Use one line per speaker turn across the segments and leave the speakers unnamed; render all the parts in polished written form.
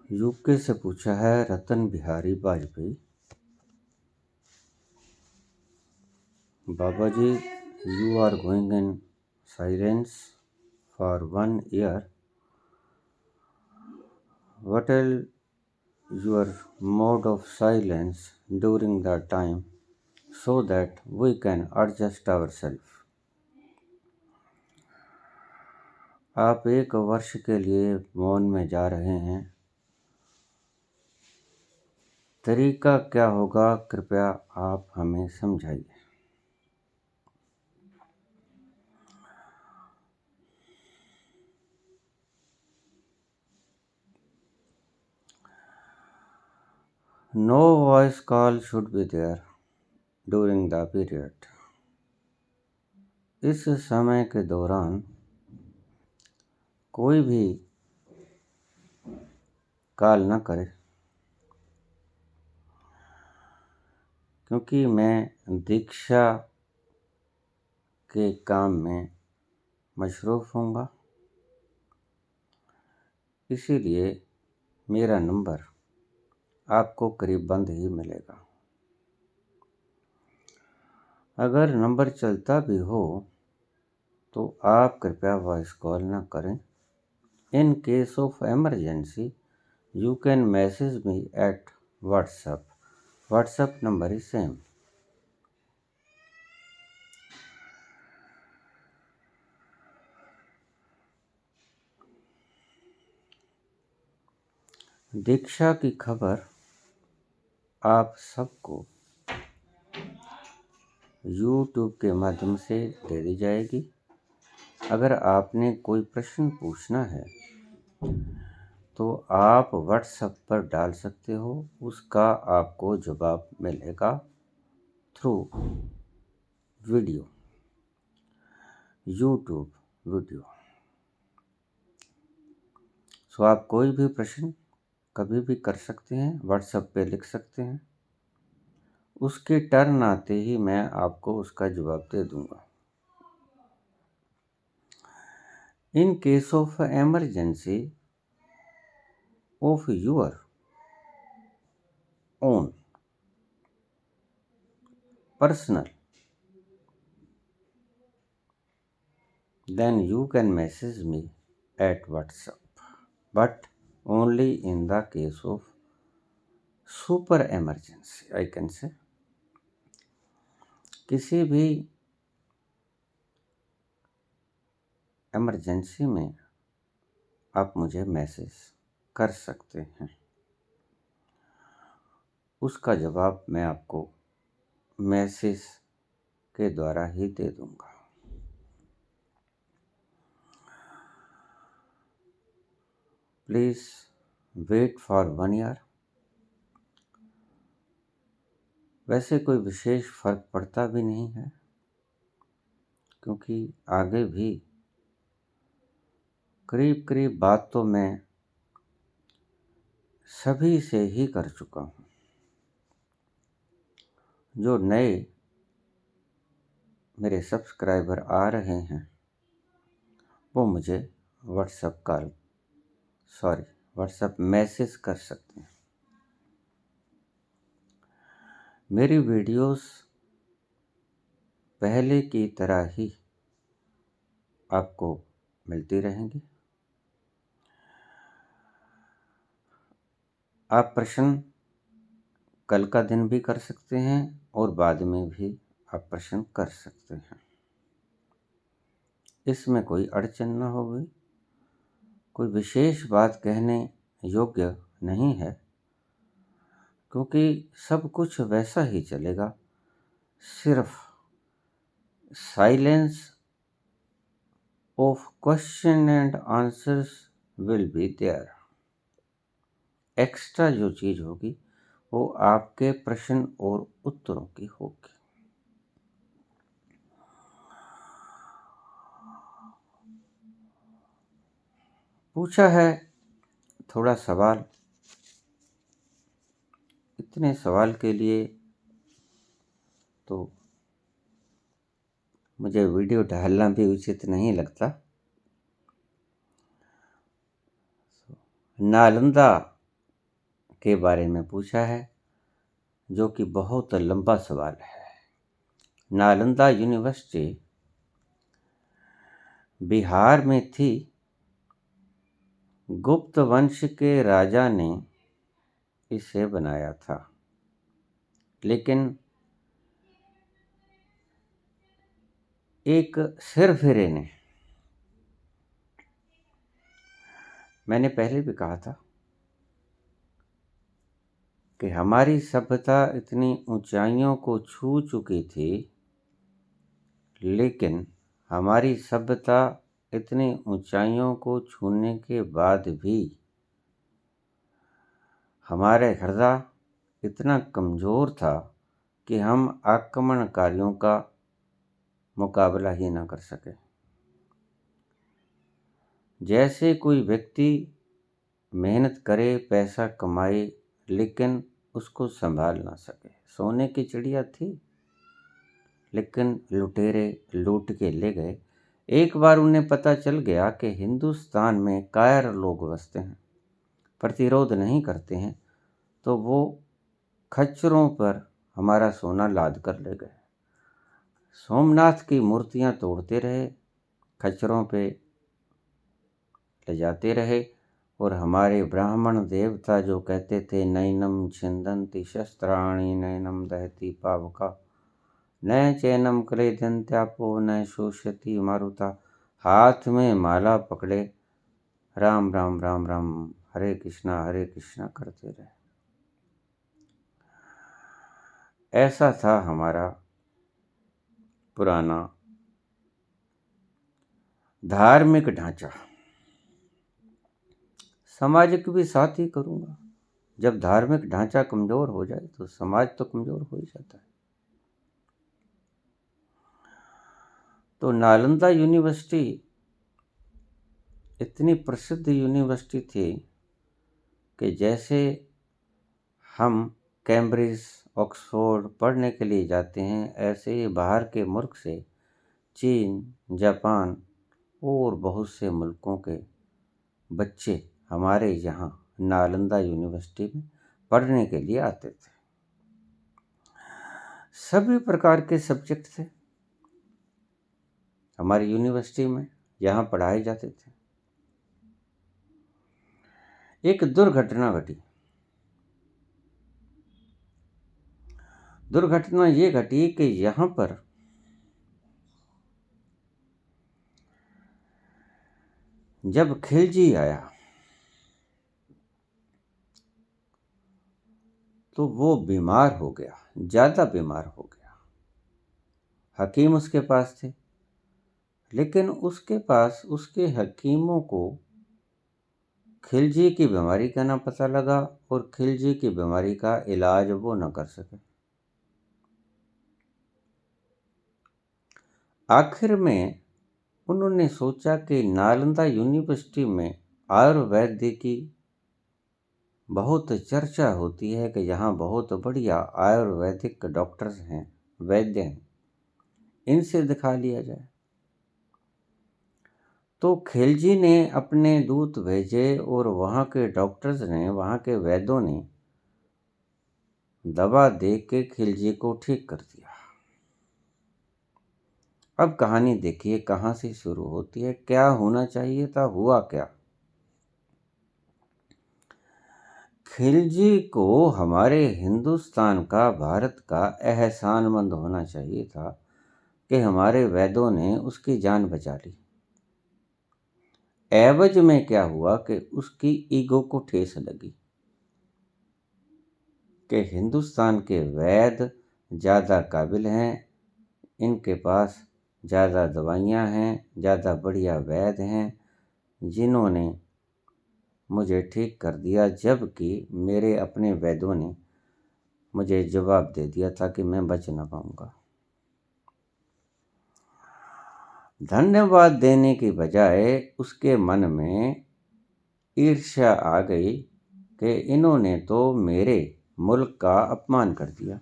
UK से पूछा है रतन बिहारी वाजपेयी। बाबा जी, you are going in silence for 1 year. What is your mode of silence during that time so that we can adjust ourselves? आप 1 वर्ष के लिए मौन में जा रहे हैं। तरीका क्या होगा, कृपया आप हमें समझाइए। No voice call should be there during the period. इस समय के दौरान कोई भी कॉल न करे, क्योंकि मैं दीक्षा के काम में मशरूफ़ हूँगा। इसीलिए मेरा नंबर आपको करीब बंद ही मिलेगा। अगर नंबर चलता भी हो तो आप कृपया वॉइस कॉल न करें। In case of emergency you can message me at WhatsApp. WhatsApp number is same. Diksha की खबर आप सबको यूट्यूब के माध्यम से दे दी जाएगी। अगर आपने कोई प्रश्न पूछना है तो आप व्हाट्सएप पर डाल सकते हो, उसका आपको जवाब मिलेगा थ्रू वीडियो, यूट्यूब वीडियो। सो आप कोई भी प्रश्न कभी भी कर सकते हैं, व्हाट्सएप पे लिख सकते हैं। उसके टर्न आते ही मैं आपको उसका जवाब दे दूंगा। इन case of emergency of your own personal, then you can message me at WhatsApp, but only in the case of super emergency, I can say। किसी भी इमरजेंसी में आप मुझे मैसेज कर सकते हैं, उसका जवाब मैं आपको मैसेज के द्वारा ही दे दूंगा। Please wait for 1 year। वैसे कोई विशेष फ़र्क पड़ता भी नहीं है, क्योंकि आगे भी करीब करीब बात तो मैं सभी से ही कर चुका हूँ। जो नए मेरे सब्सक्राइबर आ रहे हैं वो मुझे व्हाट्सएप मैसेज कर सकते हैं। मेरी वीडियोस पहले की तरह ही आपको मिलती रहेंगी। आप प्रश्न कल का दिन भी कर सकते हैं और बाद में भी आप प्रश्न कर सकते हैं। इसमें कोई अड़चन न होगी। कोई विशेष बात कहने योग्य नहीं है, क्योंकि सब कुछ वैसा ही चलेगा। सिर्फ silence of question and answers will be there. Extra जो चीज़ होगी वो आपके प्रश्न और उत्तरों की होगी। पूछा है थोड़ा सवाल। इतने सवाल के लिए तो मुझे वीडियो डालना भी उचित नहीं लगता। नालंदा के बारे में पूछा है, जो कि बहुत लंबा सवाल है। नालंदा यूनिवर्सिटी बिहार में थी। गुप्त वंश के राजा ने इसे बनाया था, लेकिन एक सिरफिरे ने, मैंने पहले भी कहा था कि हमारी सभ्यता इतनी ऊंचाइयों को छू चुकी थी, लेकिन हमारी सभ्यता इतनी ऊंचाइयों को छूने के बाद भी हमारे हृदय इतना कमज़ोर था कि हम आक्रमणकारियों का मुकाबला ही न कर सके। जैसे कोई व्यक्ति मेहनत करे, पैसा कमाए, लेकिन उसको संभाल ना सके। सोने की चिड़िया थी, लेकिन लुटेरे लूट के ले गए। एक बार उन्हें पता चल गया कि हिंदुस्तान में कायर लोग बसते हैं, प्रतिरोध नहीं करते हैं, तो वो खच्चरों पर हमारा सोना लाद कर ले गए। सोमनाथ की मूर्तियां तोड़ते रहे, खच्चरों पे ले जाते रहे, और हमारे ब्राह्मण देवता जो कहते थे नैनम छिंदन्ति शस्त्राणि नैनम दहति पावका न चैनम क्लेदन्त्यापो न शोषयति मारुता, हाथ में माला पकड़े राम राम राम राम हरे कृष्णा करते रहे। ऐसा था हमारा पुराना धार्मिक ढांचा। सामाजिक भी साथ ही करूँगा। जब धार्मिक ढांचा कमज़ोर हो जाए तो समाज तो कमज़ोर हो ही जाता है। तो नालंदा यूनिवर्सिटी इतनी प्रसिद्ध यूनिवर्सिटी थी कि जैसे हम कैम्ब्रिज, ऑक्सफोर्ड पढ़ने के लिए जाते हैं, ऐसे ही बाहर के मुल्क से चीन, जापान और बहुत से मुल्कों के बच्चे हमारे यहाँ नालंदा यूनिवर्सिटी में पढ़ने के लिए आते थे। सभी प्रकार के सब्जेक्ट थे हमारी यूनिवर्सिटी में, यहाँ पढ़ाए जाते थे। एक दुर्घटना घटी। दुर्घटना ये घटी कि यहाँ पर जब खिलजी आया तो वो बीमार हो गया, ज़्यादा बीमार हो गया। हकीम उसके पास थे, लेकिन उसके पास उसके हकीमों को खिलजी की बीमारी का ना पता लगा और खिलजी की बीमारी का इलाज वो न कर सके। आखिर में उन्होंने सोचा कि नालंदा यूनिवर्सिटी में आयुर्वेद की बहुत चर्चा होती है कि यहाँ बहुत बढ़िया आयुर्वेदिक डॉक्टर्स हैं, वैद्य हैं, इनसे दिखा लिया जाए। तो खिलजी ने अपने दूत भेजे और वहाँ के डॉक्टर्स ने, वहाँ के वैद्यों ने दवा दे के खिलजी को ठीक कर दिया। अब कहानी देखिए कहाँ से शुरू होती है। क्या होना चाहिए था, हुआ क्या। खिलजी को हमारे हिंदुस्तान का, भारत का एहसानमंद होना चाहिए था कि हमारे वैद्यों ने उसकी जान बचा ली। एवज में क्या हुआ कि उसकी ईगो को ठेस लगी कि हिंदुस्तान के वैद्य ज़्यादा काबिल हैं, इनके पास ज़्यादा दवाइयाँ हैं, ज़्यादा बढ़िया वैद्य हैं, जिन्होंने मुझे ठीक कर दिया, जबकि मेरे अपने वैद्यों ने मुझे जवाब दे दिया था कि मैं बच ना पाऊँगा। धन्यवाद देने की बजाय उसके मन में ईर्ष्या आ गई कि इन्होंने तो मेरे मुल्क का अपमान कर दिया।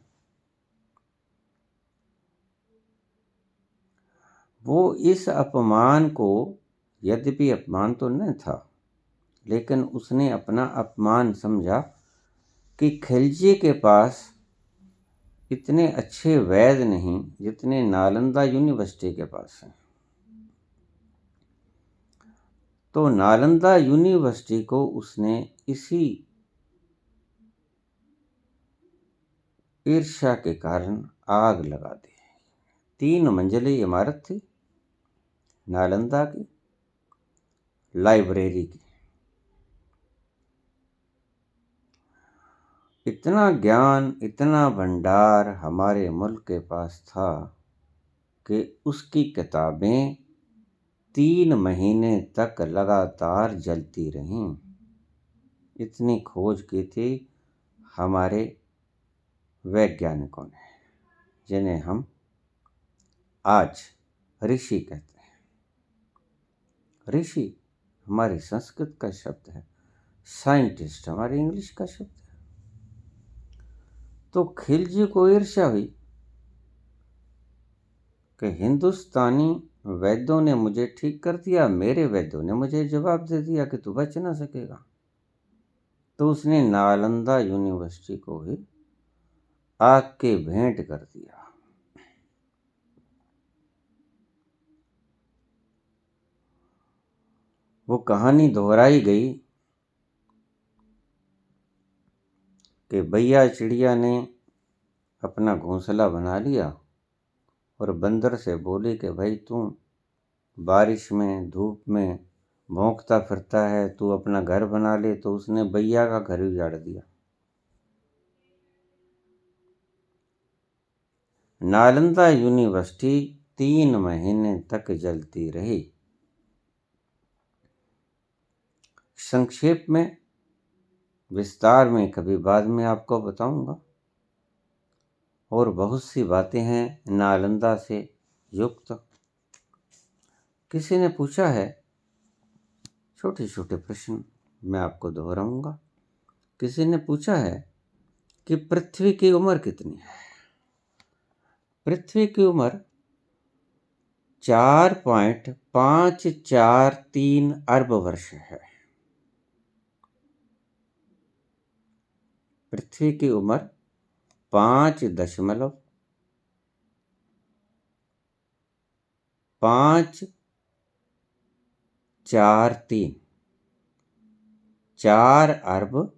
वो इस अपमान को, यद्यपि अपमान तो नहीं था, लेकिन उसने अपना अपमान समझा कि खिलजी के पास इतने अच्छे वैद्य नहीं जितने नालंदा यूनिवर्सिटी के पास हैं। तो नालंदा यूनिवर्सिटी को उसने इसी ईर्ष्या के कारण आग लगा दी। 3 मंजिली इमारत थी नालंदा की लाइब्रेरी की। इतना ज्ञान, इतना भंडार हमारे मुल्क के पास था कि उसकी किताबें 3 महीने तक लगातार जलती रहीं। इतनी खोज की थी हमारे वैज्ञानिकों ने, जिन्हें हम आज ऋषि कहते हैं। ऋषि हमारी संस्कृत का शब्द है, साइंटिस्ट हमारी इंग्लिश का शब्द है। तो खिलजी को ईर्ष्या हुई कि हिंदुस्तानी वैद्यों ने मुझे ठीक कर दिया, मेरे वैद्यों ने मुझे जवाब दे दिया कि तू बच ना सकेगा। तो उसने नालंदा यूनिवर्सिटी को ही आग के भेंट कर दिया। वो कहानी दोहराई गई कि भैया चिड़िया ने अपना घोंसला बना लिया और बंदर से बोली कि भाई तू बारिश में धूप में भौंकता फिरता है, तू अपना घर बना ले। तो उसने भैया का घर उजाड़ दिया। नालंदा यूनिवर्सिटी 3 महीने तक जलती रही। संक्षेप में, विस्तार में कभी बाद में आपको बताऊंगा। और बहुत सी बातें हैं नालंदा से युक्त। किसी ने पूछा है, छोटे छोटे प्रश्न मैं आपको दोहराऊंगा। किसी ने पूछा है कि पृथ्वी की उम्र कितनी है। पृथ्वी की उम्र 4.543 अरब वर्ष है। पृथ्वी की उम्र 5.543 4 अरब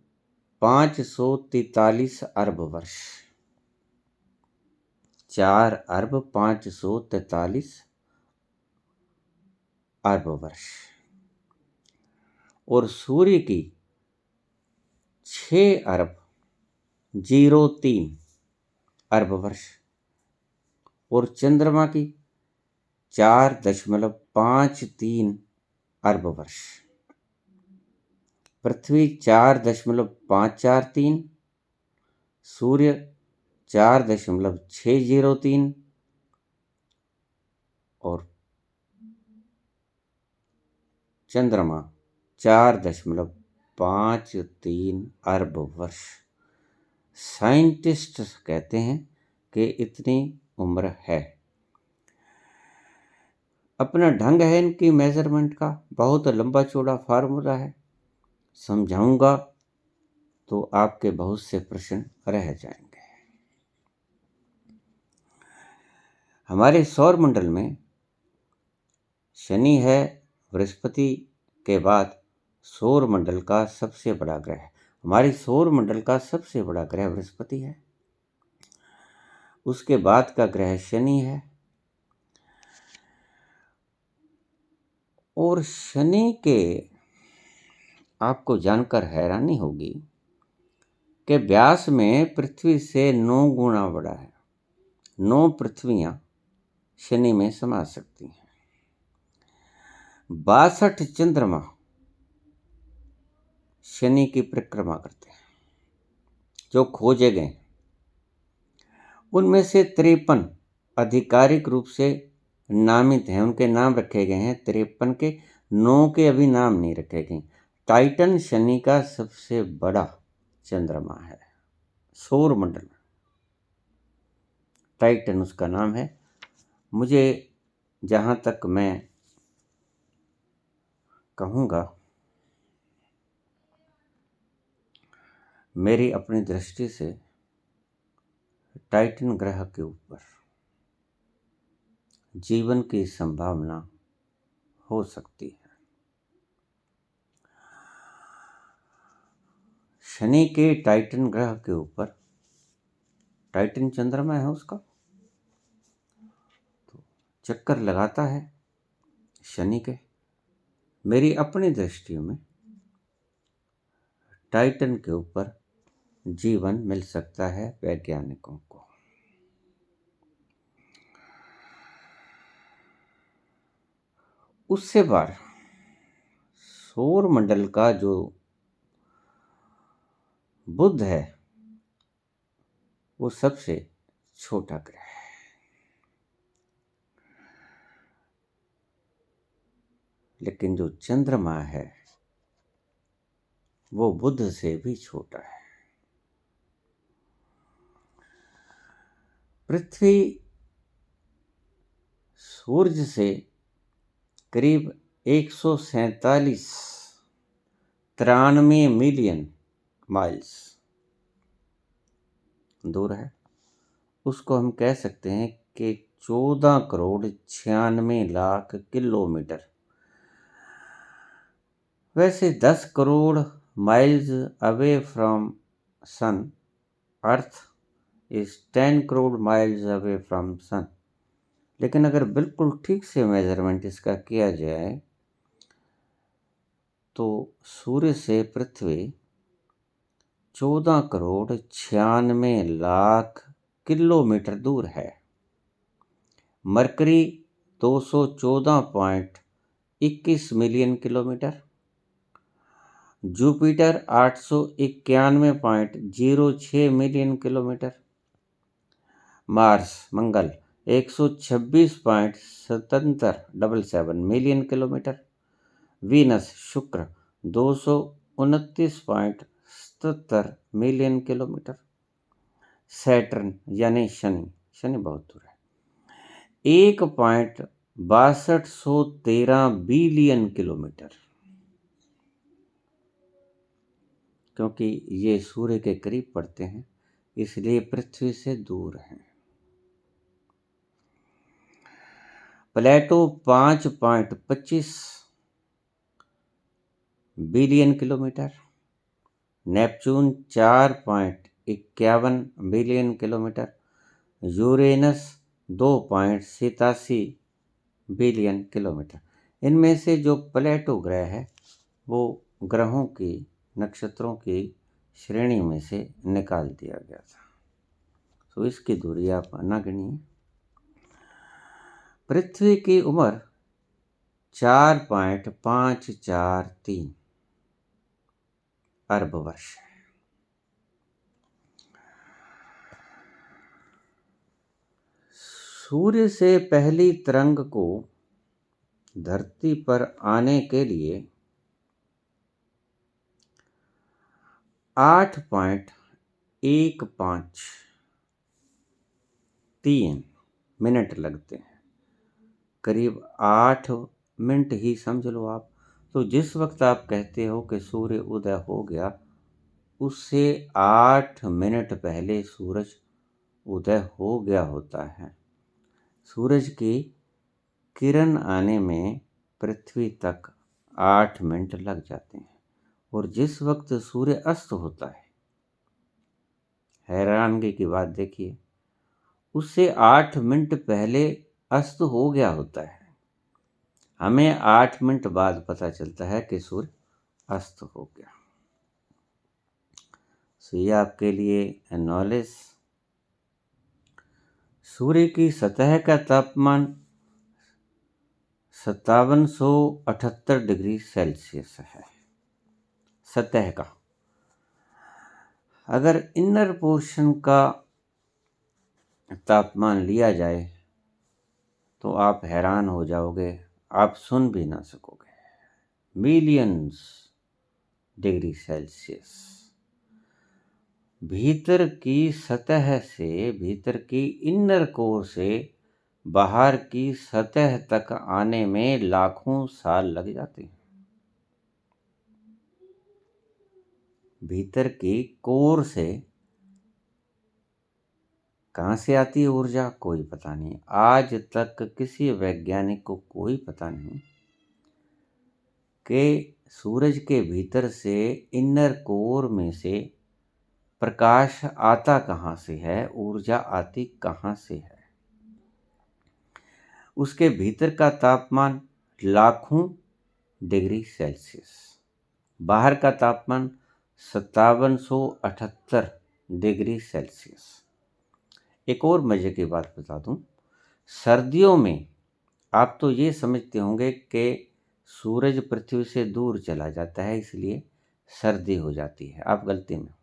543 अरब वर्ष। 4 अरब 543 अरब वर्ष। और सूर्य की 6 अरब 03 अरब वर्ष। और चंद्रमा की 4.53 अरब वर्ष। पृथ्वी 4.543, सूर्य 4.603 और चंद्रमा 4.53 अरब वर्ष। साइंटिस्ट कहते हैं कि इतनी उम्र है। अपना ढंग है इनकी मेजरमेंट का, बहुत लंबा चौड़ा फार्मूला है। समझाऊंगा तो आपके बहुत से प्रश्न रह जाएंगे। हमारे सौर मंडल में शनि है बृहस्पति के बाद सौर मंडल का सबसे बड़ा ग्रह। हमारी सौर मंडल का सबसे बड़ा ग्रह बृहस्पति है। उसके बाद का ग्रह शनि है। और शनि के आपको जानकर हैरानी होगी कि व्यास में पृथ्वी से 9 गुना बड़ा है। 9 पृथ्वियां शनि में समा सकती हैं। 62 चंद्रमा शनि की परिक्रमा करते हैं जो खोजे गए। उनमें से 53 आधिकारिक रूप से नामित हैं, उनके नाम रखे गए हैं 53 के। 9 के अभी नाम नहीं रखे गए। टाइटन शनि का सबसे बड़ा चंद्रमा है सौर मंडल में। टाइटन उसका नाम है। मुझे जहाँ तक मैं कहूँगा, मेरी अपनी दृष्टि से टाइटन ग्रह के ऊपर जीवन की संभावना हो सकती है। शनि के टाइटन ग्रह के ऊपर, टाइटन चंद्रमा है उसका, तो चक्कर लगाता है शनि के। मेरी अपनी दृष्टि में टाइटन के ऊपर जीवन मिल सकता है वैज्ञानिकों को। उससे बाहर सौर मंडल का जो बुध है वो सबसे छोटा ग्रह है, लेकिन जो चंद्रमा है वो बुध से भी छोटा है। पृथ्वी सूरज से करीब 147 मिलियन माइल्स दूर है। उसको हम कह सकते हैं कि 14 करोड़ 96 लाख किलोमीटर। वैसे 10 crore miles away from sun, earth is 10 crore miles away from sun. लेकिन अगर बिल्कुल ठीक से मेजरमेंट इसका किया जाए तो सूर्य से पृथ्वी 14 करोड़ 96 लाख किलोमीटर दूर है। Mercury 214.21 million kilometre, Jupiter 891.06 million kilometre, Mars मंगल 126.77 मिलियन किलोमीटर, वीनस शुक्र 229.77 मिलियन किलोमीटर, सैटर्न यानी शनि बहुत दूर है 1.6213 बिलियन किलोमीटर। क्योंकि ये सूर्य के करीब पड़ते हैं इसलिए पृथ्वी से दूर हैं। प्लेटो 5.25 billion kilometre, Neptune 4.51 billion kilometre, Uranus 2.87 billion kilometre. इनमें से जो प्लेटो ग्रह है वो ग्रहों की, नक्षत्रों की श्रेणी में से निकाल दिया गया था, तो इसकी दूरी आप न गिनिए। पृथ्वी की उम्र 4.543 अरब वर्ष है। सूर्य से पहली तरंग को धरती पर आने के लिए 8.153 मिनट लगते हैं, करीब 8 मिनट ही समझ लो आप। तो जिस वक्त आप कहते हो कि सूर्य उदय हो गया, उससे 8 मिनट पहले सूरज उदय हो गया होता है। सूरज की किरण आने में पृथ्वी तक 8 मिनट लग जाते हैं, और जिस वक्त सूर्य अस्त होता है, हैरानगी की बात देखिए, उससे 8 मिनट पहले अस्त हो गया होता है। हमें 8 मिनट बाद पता चलता है कि सूर्य अस्त हो गया। सो ये आपके लिए नॉलेज। सूर्य की सतह का तापमान 5778 डिग्री सेल्सियस है, सतह का। अगर इनर पोर्शन का तापमान लिया जाए तो आप हैरान हो जाओगे, आप सुन भी ना सकोगे। Millions degree Celsius. भीतर की सतह से, भीतर की इनर कोर से बाहर की सतह तक आने में लाखों साल लग जाते हैं। भीतर की कोर से कहाँ से आती है ऊर्जा, कोई पता नहीं। आज तक किसी वैज्ञानिक को कोई पता नहीं कि सूरज के भीतर से इनर कोर में से प्रकाश आता कहाँ से है, ऊर्जा आती कहाँ से है। उसके भीतर का तापमान लाखों डिग्री सेल्सियस, बाहर का तापमान 5778 डिग्री सेल्सियस। एक और मजे की बात बता दूं, सर्दियों में आप तो ये समझते होंगे कि सूरज पृथ्वी से दूर चला जाता है इसलिए सर्दी हो जाती है। आप गलती में,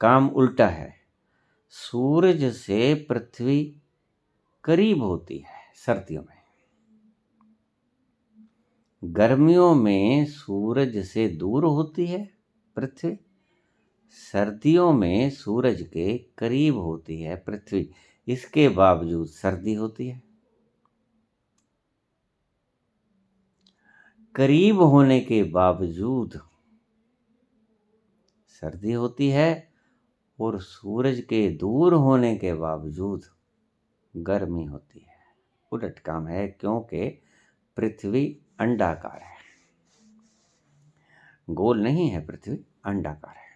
काम उल्टा है। सूरज से पृथ्वी करीब होती है सर्दियों में। गर्मियों में सूरज से दूर होती है पृथ्वी, सर्दियों में सूरज के करीब होती है पृथ्वी। इसके बावजूद सर्दी होती है। करीब होने के बावजूद सर्दी होती है और सूरज के दूर होने के बावजूद गर्मी होती है। उलट काम है, क्योंकि पृथ्वी अंडाकार है, गोल नहीं है, पृथ्वी अंडाकार है।